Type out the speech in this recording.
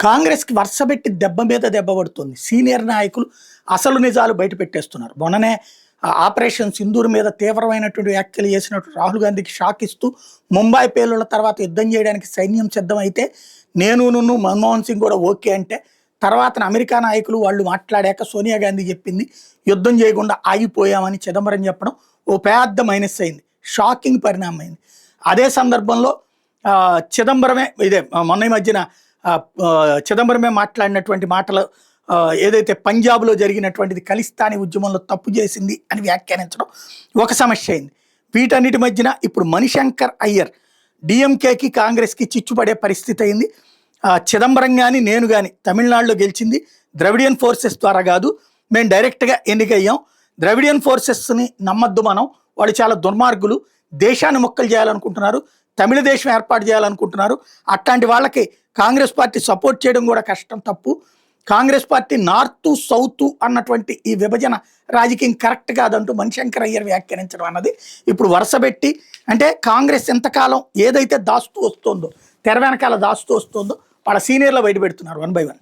కాంగ్రెస్కి వరుసబెట్టి దెబ్బ మీద దెబ్బ పడుతుంది. సీనియర్ నాయకులు అసలు నిజాలు బయట పెట్టేస్తున్నారు. మొన్ననే ఆపరేషన్ సింధూర్ మీద తీవ్రమైనటువంటి వ్యాఖ్యలు చేసినట్టు రాహుల్ గాంధీకి షాక్ ఇస్తూ ముంబై పేలుళ్ల తర్వాత యుద్ధం చేయడానికి సైన్యం సిద్ధమైతే నేను మన్మోహన్ సింగ్ కూడా ఓకే అంటే తర్వాత అమెరికా నాయకులు వాళ్ళు మాట్లాడాక సోనియా గాంధీ చెప్పింది యుద్ధం చేయకుండా ఆగిపోయామని చిదంబరం చెప్పడం ఓ పెద్ద మైనస్ అయింది. షాకింగ్ పరిణామం అయింది. అదే సందర్భంలో చిదంబరమే ఇదే మొన్న ఈ మధ్యన చిదంబరమే మాట్లాడినటువంటి మాటలు ఏదైతే పంజాబ్లో జరిగినటువంటిది ఖలిస్తానీ ఉద్యమంలో తప్పు చేసింది అని వ్యాఖ్యానించడం ఒక సమస్య అయింది. వీటన్నిటి మధ్యన ఇప్పుడు మణిశంకర్ అయ్యర్ డిఎంకేకి కాంగ్రెస్కి చిచ్చుపడే పరిస్థితి అయింది. చిదంబరం కానీ నేను కానీ తమిళనాడులో గెలిచింది ద్రవిడియన్ ఫోర్సెస్ ద్వారా కాదు, మేము డైరెక్ట్గా ఎన్నికయ్యాం. ద్రవిడియన్ ఫోర్సెస్ని నమ్మద్దు మనం, వాళ్ళు చాలా దుర్మార్గులు, దేశాన్ని మొక్కలు చేయాలనుకుంటున్నారు, తమిళ దేశం ఏర్పాటు చేయాలనుకుంటున్నారు. అట్లాంటి వాళ్ళకి కాంగ్రెస్ పార్టీ సపోర్ట్ చేయడం కూడా కష్టం, తప్పు. కాంగ్రెస్ పార్టీ నార్త్ సౌత్ అన్నటువంటి ఈ విభజన రాజకీయం కరెక్ట్ కాదంటూ మణిశంకర్ అయ్యర్ వ్యాఖ్యానించడం అన్నది ఇప్పుడు వరుసబెట్టి, అంటే కాంగ్రెస్ ఎంతకాలం ఏదైతే దాస్తూ వస్తుందో తెర వెనకాల దాస్తూ వస్తుందో వాళ్ళ సీనియర్లో బయట పెడుతున్నారు 1 by 1.